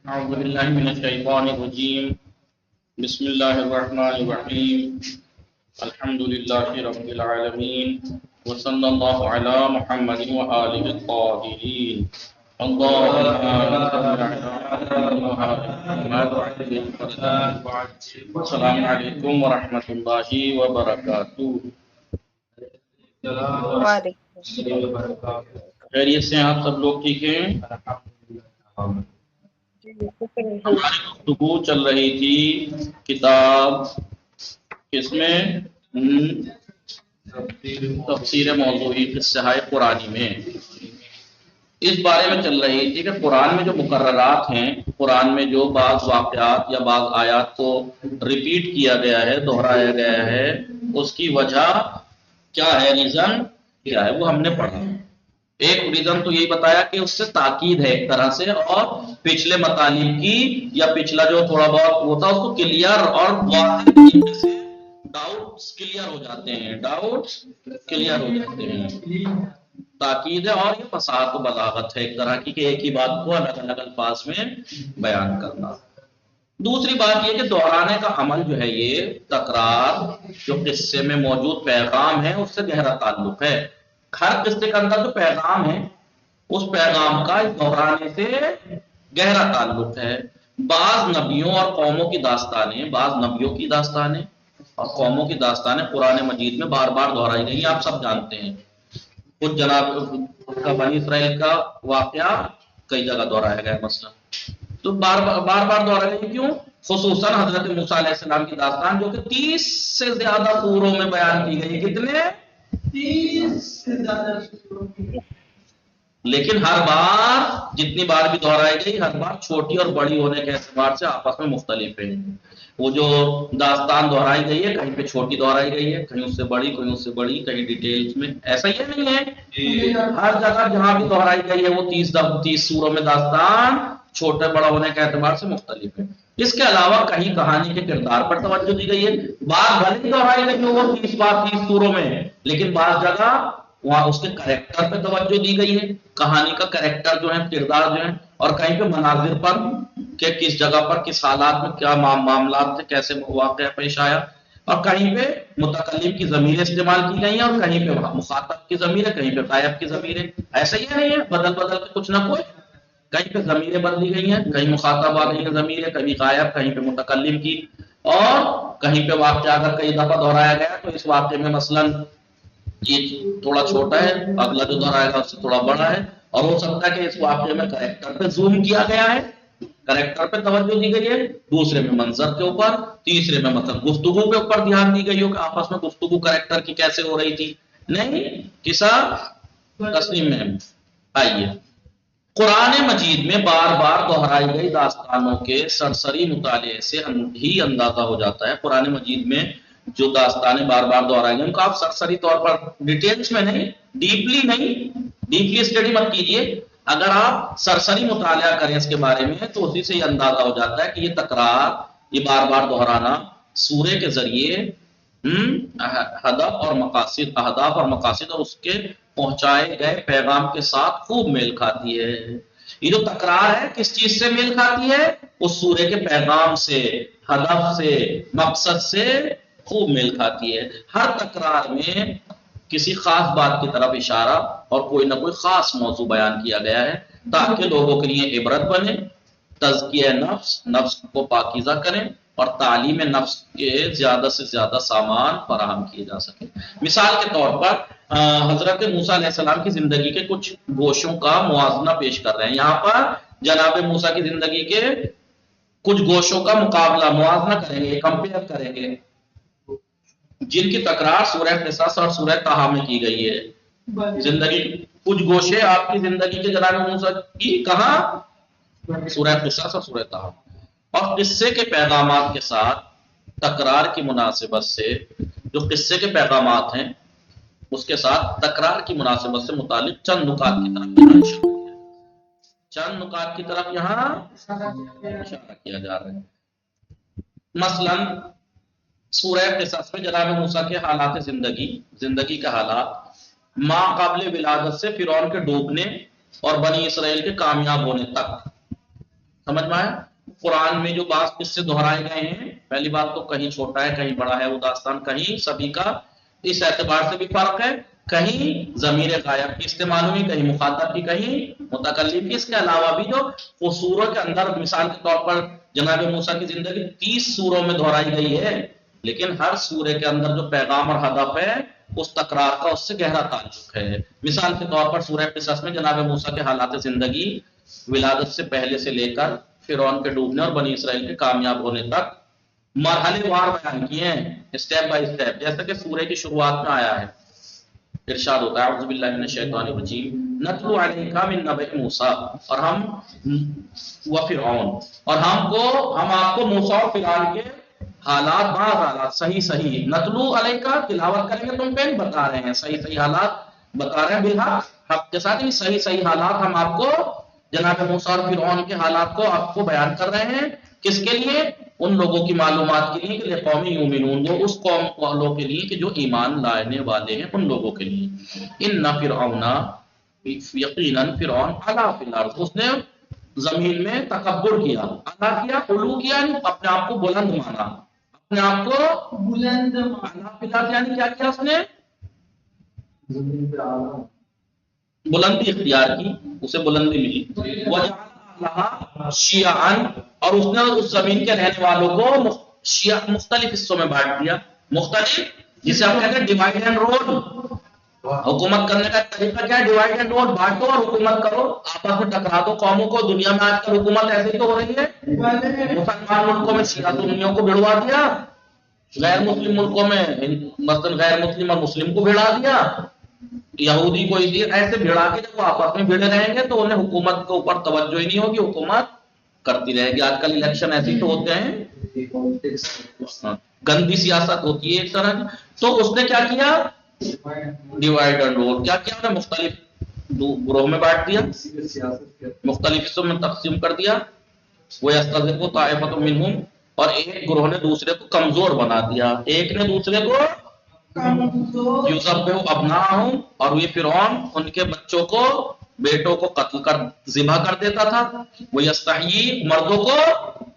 أعوذ بالله من الشيطان الرجيم بسم الله الرحمن الرحيم الحمد لله رب العالمين وصلى الله على محمد وآله الطاهرين اللهم صل على محمد السلام عليكم ورحمة الله وبركاته. خیریت سے آپ سب لوگ ٹھیک ہیں؟ ہماری گفتگو چل رہی تھی کتاب کس میں تفسیر موضوعی قصہ قرآنی میں اس بارے میں چل رہی تھی کہ قرآن میں جو مقررات ہیں، قرآن میں جو بعض واقعات یا بعض آیات کو ریپیٹ کیا گیا ہے، دہرایا گیا ہے، اس کی وجہ کیا ہے، ریزن کیا ہے، وہ ہم نے پڑھا. ایک ریزن تو یہی بتایا کہ اس سے تاکید ہے ایک طرح سے، اور پچھلے مطالب کی یا پچھلا جو تھوڑا بہت ہوتا اس کو کلیئر اور ڈاؤٹس کلیئر ہو جاتے ہیں، ڈاؤٹس کلیئر ہو جاتے ہیں. تاکید ہے اور یہ فصاحت و بلاغت ہے ایک طرح کی کہ ایک ہی بات کو الگ الگ الفاظ میں بیان کرنا. دوسری بات یہ کہ دہرانے کا عمل جو ہے، یہ تکرار جو قصے میں موجود پیغام ہے اس سے گہرا تعلق ہے. ہر قصے کے اندر جو پیغام ہے اس پیغام کا اس دہرانے سے گہرا تعلق ہے. بعض نبیوں اور قوموں کی داستانیں، اور قوموں کی داستانیں قرآن مجید میں بار بار دہرائی گئی ہیں، آپ سب جانتے ہیں. خود جناب کا بنی اسرائیل کا واقعہ کئی جگہ دہرایا گیا مثلا، تو بار بار دہرایا گیا. کیوں؟ خصوصاً حضرت موسیٰ علیہ السلام کی داستان جو کہ 30 سے زیادہ سوروں میں بیان کی گئی. کتنے؟ 30 سے زیادہ. لیکن ہر بار جتنی بار بھی دہرائی گئی، ہر بار چھوٹی اور بڑی ہونے کے اعتبار سے آپس میں مختلف ہے. وہ جو داستان دہرائی گئی ہے، کہیں پہ چھوٹی دہرائی گئی ہے، کہیں اس سے بڑی، کہیں اس سے بڑی، کہیں ڈیٹیلز میں. ایسا یہ نہیں ہے، ہر جگہ جہاں بھی دہرائی گئی ہے وہ 30 سوروں میں داستان چھوٹے بڑا ہونے کے اعتبار سے مختلف ہے. اس کے علاوہ کہیں کہانی کے کردار پر توجہ دی گئی ہے. بعض بھلے ہی دہرائی گئی وہ 30 بار 30 سوروں میں، لیکن بعض جگہ وہاں اس کے کریکٹر پہ توجہ دی گئی ہے، کہانی کا کریکٹر جو ہے، کردار جو ہے، اور کہیں پہ مناظر پر کہ کس جگہ پر کس حالات میں کیا معاملات تھے، کیسے واقعہ پیش آیا. اور کہیں پہ متکلم کی ضمیریں استعمال کی گئی ہیں، اور کہیں پہ مخاطب کی ضمیریں، کہیں پہ غائب کی ضمیریں. ایسا ہی نہیں ہے بدل بدل کے کچھ نہ کچھ، کہیں پہ ضمیریں بدلی گئی ہیں، کہیں مخاطب آ گئی ہیں ضمیریں، کہیں غائب، کہیں پہ متکلم کی. اور کہیں پہ واقعہ اگر کئی دفعہ دہرایا گیا تو اس واقعے میں مثلاً یہ تھوڑا چھوٹا ہے، اگلا جو دہرائے گا اس سے تھوڑا بڑا ہے، اور ہو سکتا ہے کہ اس واقعے میں کریکٹر پہ زوم کیا گیا ہے، کریکٹر پہ توجہ دی گئی ہے، دوسرے میں منظر کے اوپر، تیسرے میں مطلب گفتگو کے اوپر دھیان دی گئی ہو کہ آپس میں گفتگو کریکٹر کی کیسے ہو رہی تھی. نہیں، قصہ تسلیم میں. آئیے، قرآن مجید میں بار بار دہرائی گئی داستانوں کے سرسری مطالعے سے ہی اندازہ ہو جاتا ہے. قرآن مجید میں جو داستانیں بار بار دہرائی گئی ان کو آپ سرسری طور پر ڈیٹیلز میں نہیں، ڈیپلی اسٹڈی مت کیجیے. اگر آپ سرسری مطالعہ کریں اس کے بارے میں تو اسی سے یہ اندازہ ہو جاتا ہے کہ یہ تکرار، یہ بار بار دہرانا سورے کے ذریعے اہداف اور مقاصد اور اس کے پہنچائے گئے پیغام کے ساتھ خوب میل کھاتی ہے. یہ جو تکرار ہے کس چیز سے میل کھاتی ہے؟ اس سورے کے پیغام سے، ہدف سے، مقصد سے خوب میل کھاتی ہے. ہر تکرار میں کسی خاص بات کی طرف اشارہ اور کوئی نہ کوئی خاص موضوع بیان کیا گیا ہے تاکہ لوگوں کے لیے عبرت بنے، تزکیہ نفس کو پاکیزہ کریں، اور تعلیم نفس کے زیادہ سے زیادہ سامان فراہم کیے جا سکیں. مثال کے طور پر حضرت موسیٰ علیہ السلام کی زندگی کے کچھ گوشوں کا موازنہ پیش کر رہے ہیں. یہاں پر جناب موسیٰ کی زندگی کے کچھ گوشوں کا مقابلہ، موازنہ کریں گے، کمپیئر کریں گے، جن کی تکرار سورہ قصص اور سورہ طٰہٰ میں کی گئی ہے. زندگی کچھ گوشے آپ کی زندگی کے جناب موسیٰ کی کہاں؟ سورہ قصص اور سورہ طٰہٰ. اور قصے کے پیغامات کے ساتھ تکرار کی مناسبت سے، جو قصے کے پیغامات ہیں اس کے ساتھ تکرار کی مناسبت سے متعلق چند نکات کی طرف یہاں اشارہ کیا جا رہا ہے. مثلا سورہ قصص میں جناب موسیٰ کے حالات زندگی کے حالات ماں قابل ولادت سے فرعون کے ڈوبنے اور بنی اسرائیل کے کامیاب ہونے تک سمجھ میں آیا؟ قرآن میں جو بعض قصے دہرائے گئے ہیں، پہلی بات تو کہیں چھوٹا ہے کہیں بڑا ہے وہ داستان، کہیں سبھی کا اس اعتبار سے بھی فرق ہے، کہیں ضمیر غائب کی استعمال ہوئی، کہیں مخاطب کی، کہیں متکلم کی۔ اس کے علاوہ بھی جو سوروں کے اندر مثال کے طور پر جناب موسیٰ کی زندگی 30 سوروں میں دہرائی گئی ہے، لیکن ہر سورے کے اندر جو پیغام اور ہدف ہے اس تکرار کا اس سے گہرا تعلق ہے۔ مثال کے طور پر سورہ قصص میں جناب موسیٰ کے حالات زندگی ولادت سے پہلے سے لے کر فرعون کے ڈوبنے اور بنی اسرائیل کے کامیاب ہونے تک مرحلے وار بیان کیے ہیں، اسٹیپ بائی اسٹیپ، جیسا کہ سورہ کی شروعات میں آیا ہے۔ ارشاد ہوتا ہے اعوذ باللہ من الشیطان الرجیم نتلو علیک من نبأ موسیٰ، اور ہم و فرعون، اور ہم آپ کو موسیٰ اور فرعون کے حالات، بعض حالات صحیح نتلو علیک تلاوت کریں گے تم پہ، بتا رہے ہیں صحیح حالات بتا رہے ہیں، بالحق حق کے ساتھ، صحیح حالات ہم آپ کو جناب موسیٰ اور فرعون کے حالات کو آپ کو بیان کر رہے ہیں۔ کس کے لیے؟ ان لوگوں کی معلومات کے لیے کہ لقوم یؤمنون، وہ اس قوم والوں کے لیے کہ جو ایمان لانے والے ہیں، ان لوگوں کے لیے۔ ان فرعون، یقیناً فرعون علا فی الارض، اس نے زمین میں تکبر کیا، علا کیا، علو کیا، یعنی اپنے آپ کو بلند مانا، اپنے آپ کو بلند مانا، فی الارض یعنی کیا کیا؟ اس نے زمین پہ بلندی اختیار کی، اسے بلندی ملی، وجعل شیعاً، اور اس نے اس زمین کے رہنے والوں کو شیعہ مختلف حصوں میں بانٹ دیا، مختلف، جسے ہم کہتے ہیں ڈیوائڈ اینڈ رول۔ حکومت کرنے کا طریقہ کیا ہے؟ ڈیوائڈ اینڈ رول، بانٹو اور حکومت کرو، آپس میں ٹکرا دو قوموں کو۔ دنیا میں آج کل حکومت ایسے ہی تو ہو رہی ہے، مسلمان ملکوں میں شیعہ سنیوں کو بھڑوا دیا، غیر مسلم ملکوں میں مثلا غیر مسلم اور مسلم کو بھڑا دیا، یہودی کو ایسے بھڑا کے جب وہ آپس میں بھڑے رہیں گے تو انہیں حکومت کے اوپر توجہ ہی نہیں ہوگی، حکومت کرتی رہے گی۔ آج کل الیکشن ایسے ہی تو ہوتے ہیں، گندی سیاست ہوتی ہے ایک طرح کی۔ تو اس نے کیا کیا؟ ڈیوائڈ اینڈ رول، کیا کیا؟ انہیں مختلف گروہ میں بانٹ دیا، مختلف حصوں میں تقسیم کر دیا۔ وَيَسْتَضْعِفُ طَائِفَةٌ مِّنْهُمْ، اور ایک گروہ نے دوسرے کو کمزور بنا دیا، ایک نے دوسرے کو یُذَبِّحُ أَبْنَاءَهُمْ، اور یہ فرعون ان کے بچوں کو، بیٹوں کو قتل کر ذبح کر دیتا تھا، وَيَسْتَحْيِي، مردوں کو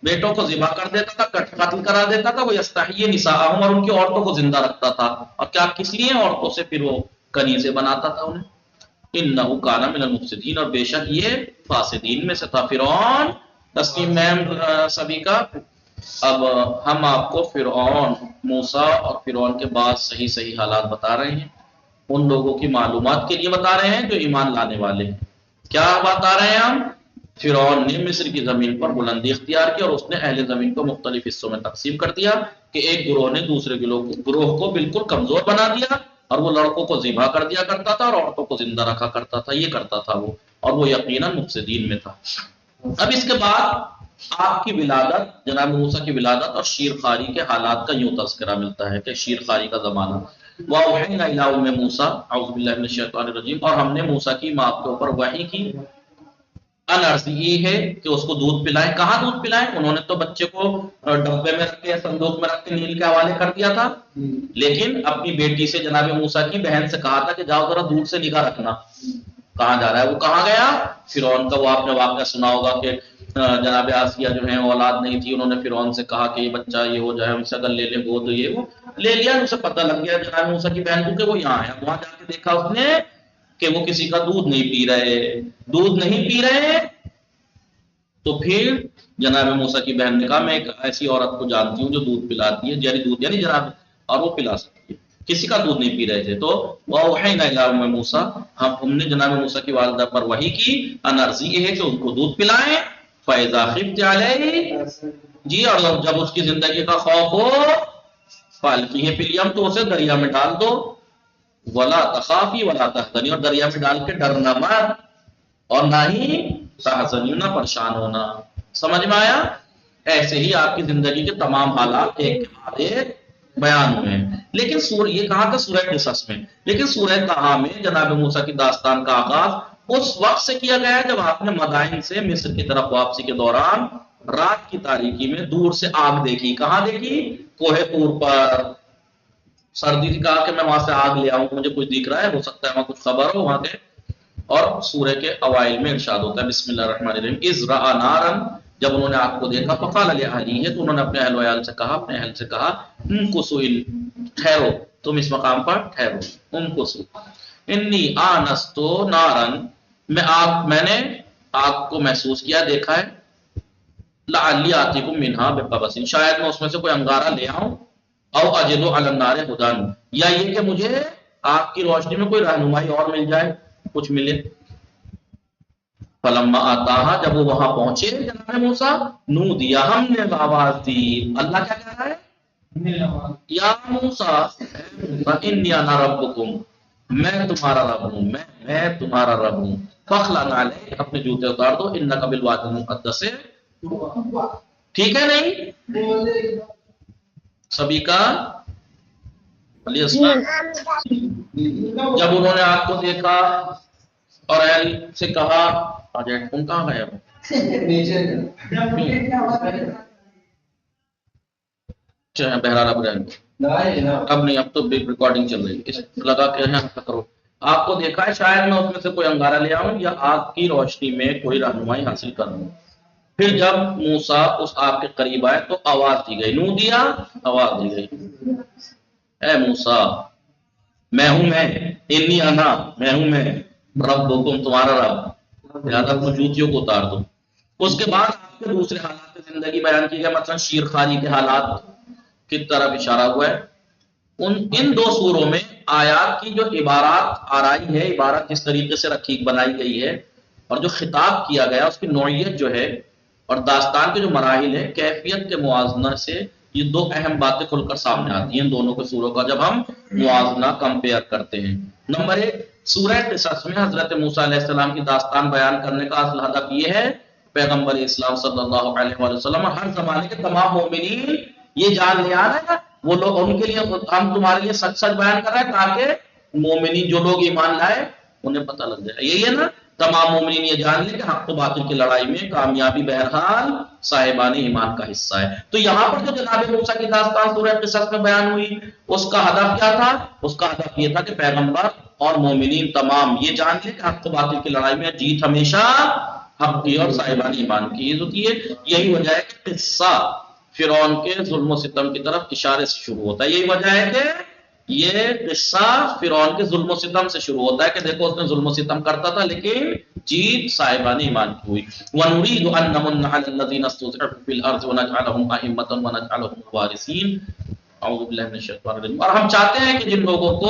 بیٹوں کو ذبح کر دیتا تھا، قتل کرا دیتا تھا، وَيَسْتَحْيِي نِسَاءَهُمْ، اور ان کی عورتوں کو زندہ رکھتا تھا، اور کیا کس لیے؟ عورتوں سے پھر وہ کنیزیں بناتا تھا انہیں۔ إِنَّهُ كَانَ مِنَ الْمُفْسِدِينَ، اور بے شک یہ فاسدین میں سے تھا فرعون۔ تسلیم میم سبھی کا۔ اب ہم آپ کو فرعون، موسیٰ اور فرعون کے بعد صحیح حالات بتا رہے ہیں، ان لوگوں کی معلومات کے لیے بتا رہے ہیں جو ایمان لانے والے ہیں۔ کیا بتا رہے ہیں ہم؟ فرعون نے مصر کی زمین پر بلندی اختیار کی اور اس نے اہل زمین کو مختلف حصوں میں تقسیم کر دیا کہ ایک گروہ نے دوسرے گروہ کو بالکل کمزور بنا دیا، اور وہ لڑکوں کو ذبح کر دیا کرتا تھا اور عورتوں کو زندہ رکھا کرتا تھا، یہ کرتا تھا وہ، اور وہ یقیناً مفسدین میں تھا۔ اب اس کے بعد آپ کی ولادت، جناب موسیٰ کی ولادت اور شیر خواری کے حالات کا یوں تذکرہ ملتا ہے کہ شیر خواری کا زمانہ۔ وَأَوْحَيْنَا إِلَىٰ أُمِّ مُوسَىٰ، اعوذ باللہ من الشیطان الرجیم، اور ہم نے موسیٰ کی ماں کے اوپر وحی کی، ان ارضعیہ ہے کہ اس کو دودھ پلائیں۔ کہاں دودھ پلائیں؟ انہوں نے تو بچے کو ڈبے میں رکھ کے، صندوق میں رکھ کے نیل کے حوالے کر دیا تھا، لیکن اپنی بیٹی سے، جناب موسیٰ کی بہن سے کہا تھا کہ جاؤ ذرا دودھ سے نگاہ رکھنا، کہاں جا رہا ہے وہ، کہاں گیا؟ فرعون کا وہ آپ نے واقعہ سنا ہوگا کہ جناب آسیہ جو ہیں اولاد نہیں تھی، انہوں نے فرعون سے کہا کہ یہ بچہ یہ ہو جائے، ہم سے اگر لے لیں گود، یہ وہ لے لیا، اسے پتہ لگ گیا جناب موسیٰ کی بہن کو کہ وہ یہاں ہے۔ وہاں جا کے دیکھا اس نے کہ وہ کسی کا دودھ نہیں پی رہے، تو پھر جناب موسیٰ کی بہن نے کہا میں ایک ایسی عورت کو جانتی ہوں جو دودھ پلاتی ہے، جاری دودھ یعنی جناب، اور وہ پلا سکتی ہے، کسی کا دودھ نہیں پی رہے تھے۔ تو وَأَوْحَيْنَا إِلَىٰ أُمِّ مُوسَىٰ، ہم نے جناب موسیٰ کی والدہ پر وحی کی، ان ارضعیہ ہے کہ ان کو دودھ پلائیں، فَإِذَا خِفْتِ عَلَيْهِ، جی، اور جب اس کی زندگی کا خوف ہو، فَأَلْقِيهِ فِي الْيَمِّ، تو اسے دریا میں ڈال دو، وَلَا تَخَافِي وَلَا تَحْزَنِي، اور دریا میں ڈال کے ڈرنا مت اور نہ ہی تحزنی، نہ پریشان ہونا۔ سمجھ میں آیا؟ ایسے ہی آپ کی زندگی کے تمام حالات ایک کے بعد ایک بیان ہوئے ہیں۔ لیکن یہ کہاں تھا؟ سورہ قصص میں۔ لیکن سورہ طٰہٰ میں جناب موسیٰ کی داستان کا آغاز اس وقت سے کیا گیا ہے جب آپ نے مدائن سے مصر کی طرف واپسی کے دوران رات کی تاریکی میں دور سے آگ دیکھی۔ کہاں دیکھی؟ کوہ طور پر۔ سردی نے کہا کہ میں وہاں سے آگ لے آؤں، مجھے کچھ دکھ رہا ہے، ہو سکتا ہے وہاں کچھ خبر ہو وہاں کے۔ اور سورہ کے اوائل میں ارشاد ہوتا ہے بسم اللہ الرحمن الرحیم، اذ رأى نارا، جب انہوں نے آگ کو دیکھا فقال لأہلیہ تو انہوں نے اپنے اہل و عیال سے کہا، اپنے اہل سے کہا امکثوا ٹھہرو، تم اس مقام پر ٹھہرو، امکثوا انی آنست نارا میں نے آگ کو محسوس کیا، دیکھا ہے، لعلی آتیکم منہا بقبس شاید میں اس میں سے کوئی انگارہ لے آؤں، او اجد علی النار ہدی یا یہ کہ مجھے آگ کی روشنی میں کوئی رہنمائی اور مل جائے، کچھ ملے۔ فلما آتاہا جب وہ وہاں پہنچے جناب موسیٰ نودیا ہم نے آواز دی، اللہ کیا کہہ رہا ہے یا موسیٰ انی انا ربکم میں تمہارا رب ہوں، میں تمہارا رب ہوں، فخلع نعلیک اپنے جوتے اتار دو، انک بالوادی المقدس ٹھیک ہے نہیں سبھی کا جب انہوں نے آگ کو دیکھا اور اہل سے کہا آ جائے تم کہاں گئے اب بہرحال اب رہے اب نہیں، اب تو ریکارڈنگ چل رہی ہے، لگا کہ کرو آپ کو دیکھا ہے شاید میں اس میں سے کوئی انگارہ لے آؤں یا آگ کی روشنی میں کوئی رہنمائی حاصل کروں۔ پھر جب موسیٰ اس آگ کے قریب آئے تو آواز دی گئی، نو دیا آواز دی گئی، اے موسیٰ میں ہوں میں، انی انا میں ہوں میں، ربکم تمہارا رب، لہٰذا اپنے جوتیوں کو اتار دو۔ اس کے بعد آپ کے دوسرے حالات زندگی بیان کی گئے، مثلا شیر خاری کے حالات کی طرف اشارہ ہوا ہے۔ ان دو سوروں میں آیات کی جو عبارات آرائی ہے، عبارت جس طریقے سے رکھی بنائی گئی ہے اور جو خطاب کیا گیا اس کی نوعیت جو ہے اور داستان کے جو مراحل ہیں، کیفیت کے موازنہ سے یہ دو اہم باتیں کھل کر سامنے آتی ہیں دونوں کے سوروں کا جب ہم موازنہ کمپیئر کرتے ہیں۔ نمبر ایک، سورہ قصص میں حضرت موسیٰ علیہ السلام کی داستان بیان کرنے کا اصل ہدف یہ ہے پیغمبر اسلام صلی اللہ علیہ وآلہ وسلم اور ہر زمانے کے تمام مومنین یہ جان لے آ رہے ہیں، وہ لوگ ان کے لیے ہم تمہارے لیے سچ سچ بیان کر رہے ہیں تاکہ مومنین جو لوگ ایمان لائے انہیں پتہ لگ جائے، یہی ہے نا، تمام مومنین یہ جان لیں کہ حق و باطل کی لڑائی میں کامیابی بہرحال صاحبان ایمان کا حصہ ہے۔ تو یہاں پر جو جناب موسیٰ کی داستان سورہ قصص میں بیان ہوئی اس کا ہدف کیا تھا؟ اس کا ہدف یہ تھا کہ پیغمبر اور مومنین تمام یہ جان لیں کہ حق و باطل کی لڑائی میں جیت ہمیشہ حق کی اور صاحبان ایمان کی ہوتی ہے۔ یہی وجہ ہے کہ قصہ فرعون کے ظلم و ستم کی طرف اشارے سے شروع ہوتا ہے، یہی وجہ ہے کہ یہ قصہ فرعون کے ظلم و ستم سے شروع ہوتا ہے کہ دیکھو اس نے ظلم و ستم کرتا تھا لیکن جیت صاحبان ایمان کی ہوئی۔ وَنُرِيدُ أَن نَّمُنَّ عَلَى الَّذِينَ اسْتُضْعِفُوا فِي الْأَرْضِ وَنَجْعَلَهُمْ أَئِمَّةً وَنَجْعَلَهُمُ الْوَارِثِينَ اعوذ باللہ من الشیطان الرجیم۔ اور ہم چاہتے ہیں کہ جن لوگوں کو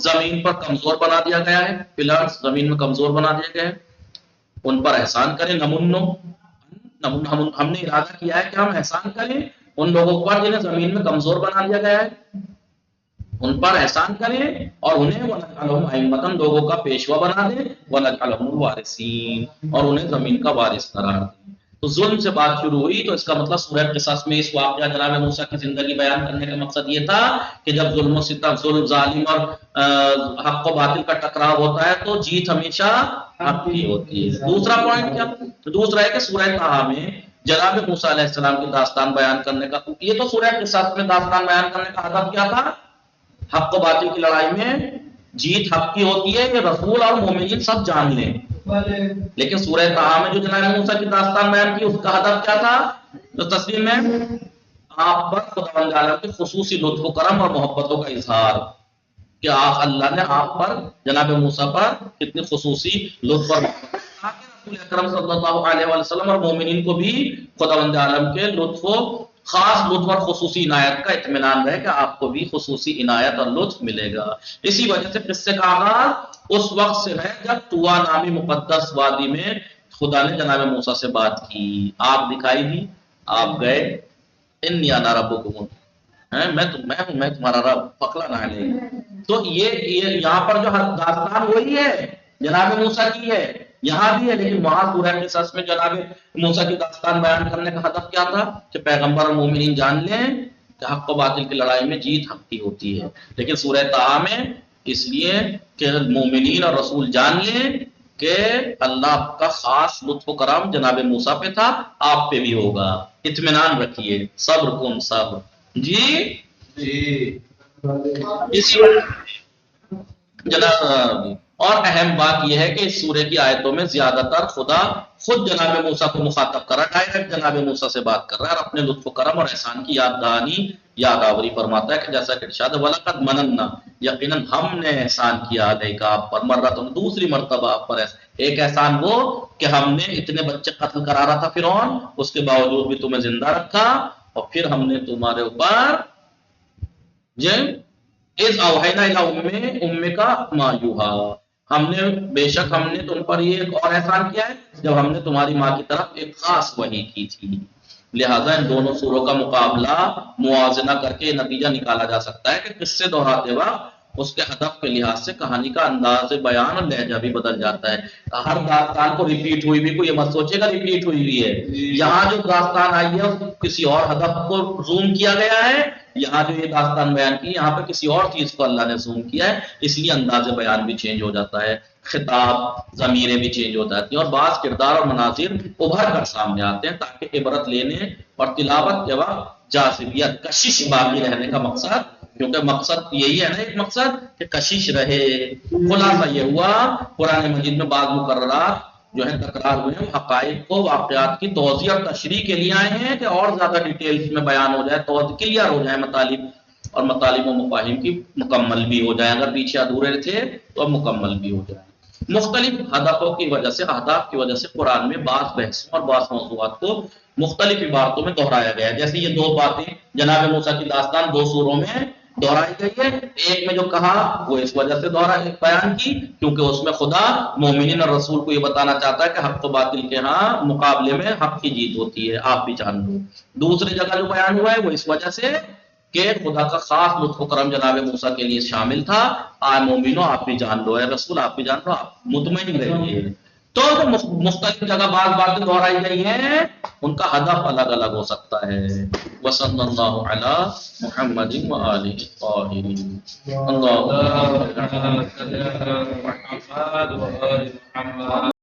زمین پر کمزور بنا دیا گیا ہے، پلرز زمین میں کمزور بنا دیا گیا ہے، ان پر احسان کریں، ہم نے ارادہ کیا ہے کہ ہم احسان کریں ان لوگوں پر جنہیں زمین میں کمزور بنا دیا گیا ہے، ان پر احسان کریں اور انہیں وَنَجْعَلَهُمْ أَئِمَّةً لوگوں کا پیشوا بنا دیں، وَنَجْعَلَهُمُ الْوَارِثِينَ اور انہیں زمین کا وارث قرار دیں۔ تو ظلم سے بات شروع ہوئی تو اس کا مطلب سورہ قصص میں اس واقعہ جناب موسیٰ کی زندگی بیان کرنے کا مقصد یہ تھا کہ جب ظلم و ستم، ظلم، ظالم اور حق و باطل کا ٹکراؤ ہوتا ہے تو جیت ہمیشہ حق کی ہوتی ہے۔ دوسرا پوائنٹ کیا؟ دوسرا ہے کہ سورہ طٰہٰ میں جناب موسیٰ علیہ السلام کی داستان بیان کرنے کا، یہ تو سورہ قصص میں داستان بیان کرنے کا ہدف کیا تھا؟ حق و باطل کی لڑائی میں جیت حق کی ہوتی ہے، یہ رسول اور مومنین سب جان لیں۔ لیکن سورہ طٰہٰ میں جو جناب موسیٰ کی داستان بیان کی اس کا ہدف کیا تھا؟ تو تصویر میں آپ پر خداوند عالم کے خصوصی لطف و کرم اور محبتوں کا اظہار کہ اللہ نے آپ پر جناب موسیٰ پر کتنی خصوصی لطف اور محبت، تاکہ رسول اکرم صلی اللہ علیہ وآلہ وسلم اور مومنین کو بھی خداوند عالم کے لطف و خاص لطف اور خصوصی عنایت کا اطمینان رہے کہ آپ کو بھی خصوصی عنایت اور لطف ملے گا۔ اسی وجہ سے قصے کا آغاز اس وقت سے ہے جب طویٰ نامی مقدس وادی میں خدا نے جناب موسیٰ سے بات کی، آگ دکھائی دی، آپ گئے، انی انا ربکم، میں تمہارا رب، فخلع نعلیک۔ تو یہ یہاں پر جو داستان وہی ہے جناب موسیٰ کی ہے، یہاں بھی ہے، لیکن وہاں سورہ قصص میں جناب موسیٰ کی داستان بیان کرنے کا ہدف کیا تھا کہ پیغمبر اور مومنین جان لیں کہ حق و باطل کی لڑائی میں جیت حق کی ہوتی ہے۔ لیکن سورہ طٰہٰ میں اس لیے کہ مومنین اور رسول جان لیں کہ اللہ کا خاص لطف و کرم جناب موسیٰ پہ تھا، آپ پہ بھی ہوگا، اطمینان رکھیے، صبر کن صبر جی اسی جناب اور اہم بات یہ ہے کہ اس سورے کی آیتوں میں زیادہ تر خدا خود جناب موسیٰ کو مخاطب کر رہا ہے، ڈائریکٹ جناب موسیٰ سے بات کر رہا ہے اور اپنے لطف و کرم اور احسان کی یاد دہانی یاد آوری فرماتا ہے کہ جیسا کہ ارشاد ہے وَلَقَدْ مَنَنَّا، یقیناً ہم نے احسان کیا علیک آپ پر، مرتن دوسری مرتبہ آپ پر ایک احسان وہ کہ ہم نے اتنے بچے قتل کرا رہا تھا فرعون، اس کے باوجود بھی تمہیں زندہ رکھا، اور پھر ہم نے تمہارے اوپر اِذْ أَوْحَيْنَا إِلَىٰ أُمِّكَ مَا يُوحَىٰ، ہم نے بے شک ہم نے تم پر یہ ایک اور احسان کیا ہے جب ہم نے تمہاری ماں کی طرف ایک خاص وحی کی تھی۔ لہٰذا ان دونوں سوروں کا مقابلہ موازنہ کر کے یہ نتیجہ نکالا جا سکتا ہے کہ قصے دہراتے وقت اس کے ہدف کے لحاظ سے کہانی کا انداز بیان اور لہجہ بھی بدل جاتا ہے۔ ہر داستان کو ریپیٹ ہوئی بھی، کوئی یہ مت سوچے گا ریپیٹ ہوئی بھی ہے، یہاں جو داستان آئی ہے کسی اور ہدف کو زوم کیا گیا ہے، یہاں جو یہ داستان بیان کی یہاں پہ کسی اور چیز کو اللہ نے زوم کیا ہے، اس لیے انداز بیان بھی چینج ہو جاتا ہے، خطاب ضمیریں بھی چینج ہو جاتی ہیں اور بعض کردار اور مناظر ابھر کر سامنے آتے ہیں تاکہ عبرت لینے اور تلاوت کے وقت جاذبیت کشش باقی رہنے کا مقصد، کیونکہ مقصد یہی ہے نا، ایک مقصد کہ کشش رہے۔ خلاصہ یہ ہوا قرآن مجید میں بعض مقررات جو ہے تکرار ہوئے ہیں، حقائق کو واقعات کی توضیح اور تشریح کے لیے آئے ہیں کہ اور زیادہ ڈیٹیلز میں بیان ہو جائے، تو کلیئر ہو جائے مطالب، اور مطالب و مفاہیم کی مکمل بھی ہو جائے، اگر پیچھے ادھورے تھے تو اب مکمل بھی ہو جائے۔ مختلف ہدفوں کی وجہ سے، اہداف کی وجہ سے قرآن میں بعض بحثوں اور بعض موضوعات کو مختلف عبارتوں میں دہرایا گیا ہے، جیسے یہ دو باتیں جناب موسیٰ کی داستان دو سوروں میں دہرائی گئی ہے۔ ایک میں جو کہا وہ اس وجہ سے بیان کی کیونکہ اس میں خدا مومنین اور رسول کو یہ بتانا چاہتا ہے کہ حق و باطل کے ہاں مقابلے میں حق کی جیت ہوتی ہے، آپ بھی جان لو۔ دوسری جگہ جو بیان ہوا ہے وہ اس وجہ سے کہ خدا کا خاص لطف و کرم جناب موسیٰ کے لیے شامل تھا، آئے مومنوں آپ بھی جان لو، اے رسول آپ بھی جان لو، آپ مطمئن رہیے۔ تو مختلف جگہ بعض باتیں دہرائی گئی ہیں، ان کا ہدف الگ الگ ہو سکتا ہے۔ وصلی اللہ علی محمد وآلہ الطاہرین۔ اللہ